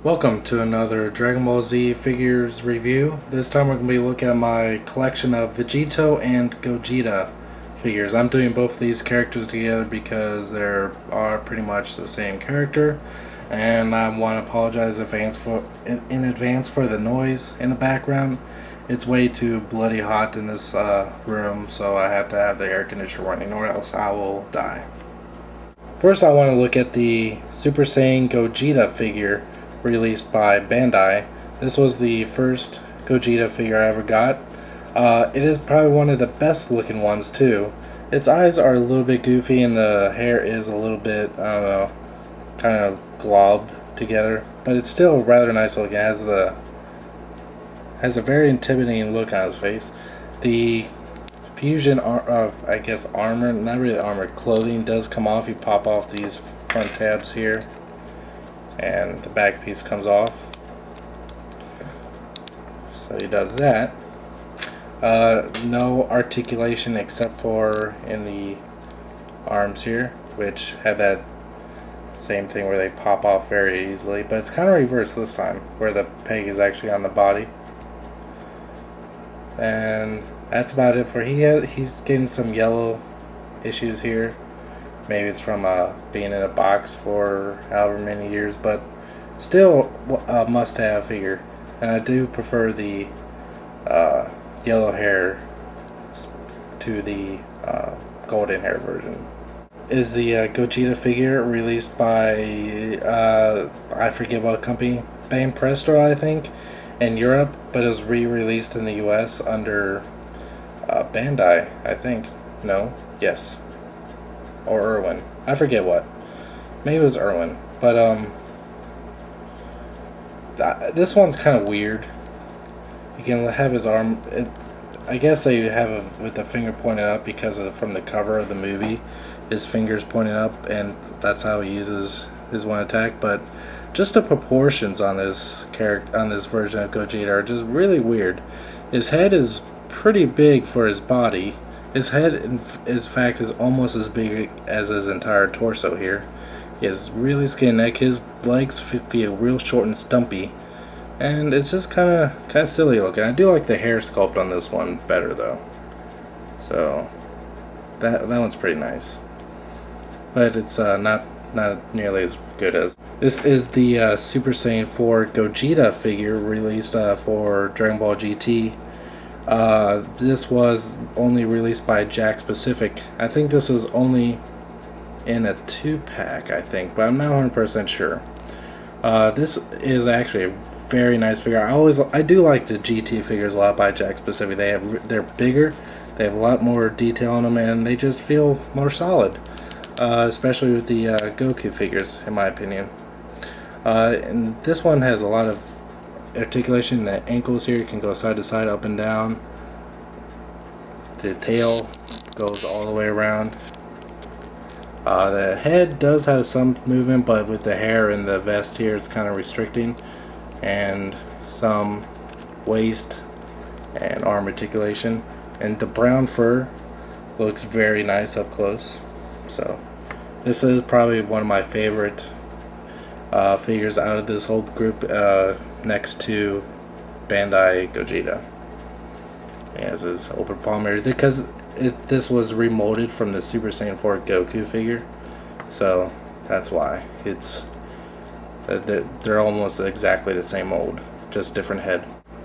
Welcome to another Dragon Ball Z figures review. This time we're going to be looking at my collection of Vegetto and Gogeta figures. I'm doing both of these characters together because they are pretty much the same character, and I want to apologize in advance for the noise in the background. It's way too bloody hot in this room, so I have to have the air conditioner running or else I will die. First I want to look at the Super Saiyan Gogeta figure released by Bandai. This was the first Gogeta figure I ever got. It is probably one of the best looking ones too. Its eyes are a little bit goofy and the hair is a little bit, I don't know, kind of globbed together, but it's still rather nice looking. It has a very intimidating look on his face. The fusion of, I guess, armor, not really armor, clothing does come off. You pop off these front tabs here and the back piece comes off, so he does that. No articulation except for in the arms here, which have that same thing where they pop off very easily, but it's kind of reversed this time where the peg is actually on the body. And that's about it for he's getting some yellow issues here. Maybe it's from being in a box for however many years, but still a must-have figure. And I do prefer the yellow hair to the golden hair version. Is the Gogeta figure released by I forget what company, Bang Presto I think, in Europe, but it was re-released in the US under Bandai, I think. No? Yes. Or Irwin. I forget what. Maybe it was Irwin. But this one's kind of weird. You can have his arm. I guess they have it with the finger pointed up because from the cover of the movie, his finger's pointing up, and that's how he uses his one attack. But just the proportions on this version of Gogeta are just really weird. His head is pretty big for his body. His head, in fact, is almost as big as his entire torso here. He has really skinny neck. His legs feel real short and stumpy, and it's just kind of silly looking. I do like the hair sculpt on this one better though. So that one's pretty nice, but it's not nearly as good as this. Is the Super Saiyan 4 Gogeta figure released for Dragon Ball GT. This was only released by Jakks Pacific. I think this was only in a 2-pack, I think, but I'm not 100% sure. This is actually a very nice figure. I do like the GT figures a lot by Jakks Pacific. They're bigger, they have a lot more detail on them, and they just feel more solid. Especially with the Goku figures, in my opinion. And this one has a lot of articulation. The ankles here can go side to side, up and down. The tail goes all the way around. The head does have some movement, but with the hair and the vest here, it's kind of restricting. And some waist and arm articulation. And the brown fur looks very nice up close. So this is probably one of my favorite figures out of this whole group, next to Bandai Gogeta. It has his open palm area because this was remolded from the Super Saiyan 4 Goku figure, so that's why they're almost exactly the same mold, just different head.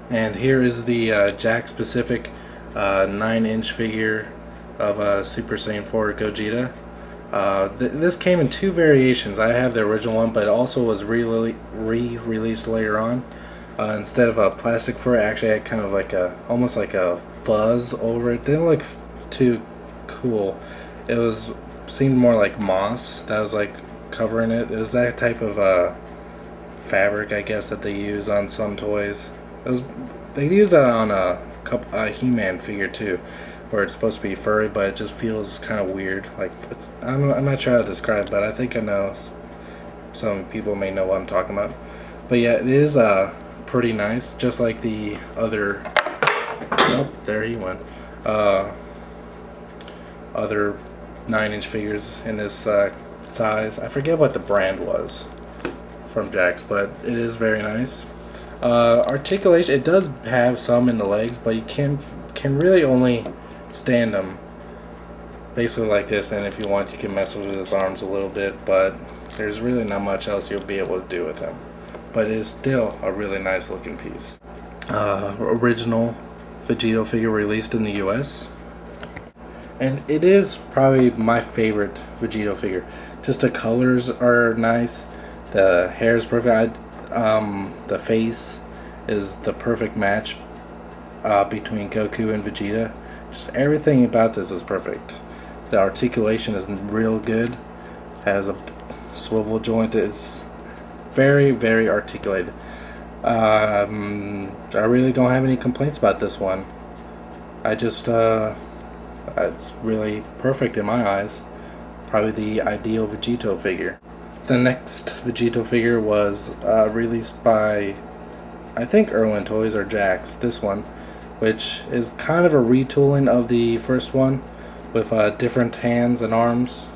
And here is the Jakks Pacific 9-inch figure of Super Saiyan 4 Gogeta. This came in 2 variations. I have the original one, but it also was re-released later on. Instead of a plastic fur, it actually had kind of like almost like a fuzz over it. Didn't look too cool. It seemed more like moss that was like covering it. It was that type of fabric, I guess, that they use on some toys. They used that on a He-Man figure too, where it's supposed to be furry, but it just feels kind of weird. Like I'm not sure how to describe it, but I think I know some people may know what I'm talking about. But yeah, it is pretty nice, just like the other. Oh, there he went. Other 9-inch figures in this size. I forget what the brand was from Jakks, but it is very nice. Articulation, it does have some in the legs, but you can really only stand them basically like this, and if you want you can mess with his arms a little bit, but there's really not much else you'll be able to do with him. But it is still a really nice looking piece. Original Vegetto figure released in the US, and it is probably my favorite Vegetto figure. Just the colors are nice, the hair is perfect, the face is the perfect match between Goku and Vegeta. Just everything about this is perfect. The articulation is real good, has a swivel joint, it's very, very articulated. I really don't have any complaints about this one. I just, it's really perfect in my eyes. Probably the ideal Vegetto figure. The next Vegetto figure was released by, I think, Irwin Toys or Jakks, this one, which is kind of a retooling of the first one with different hands and arms,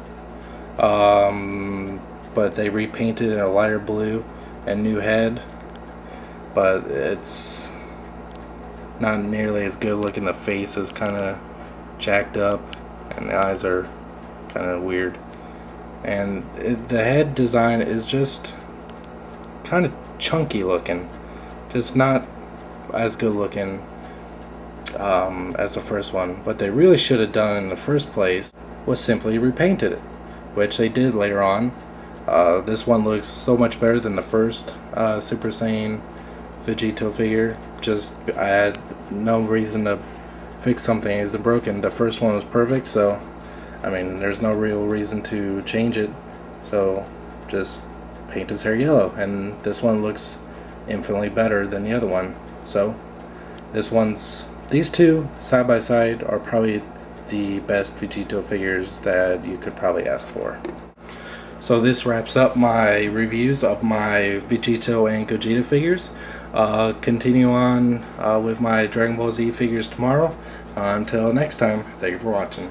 but they repainted in a lighter blue and new head, but it's not nearly as good looking. The face is kind of jacked up and the eyes are kind of weird, and the head design is just kind of chunky looking, just not as good looking as the first one. What they really should have done in the first place was simply repainted it, which they did later on. This one looks so much better than the first Super Saiyan Vegetto figure. Just, I had no reason to fix something as broken. The first one was perfect, so I mean there's no real reason to change it, so just paint his hair yellow, and this one looks infinitely better than the other one. So these two side by side are probably the best Vegetto figures that you could probably ask for. So this wraps up my reviews of my Vegetto and Gogeta figures. Continue on with my Dragon Ball Z figures tomorrow. Until next time, thank you for watching.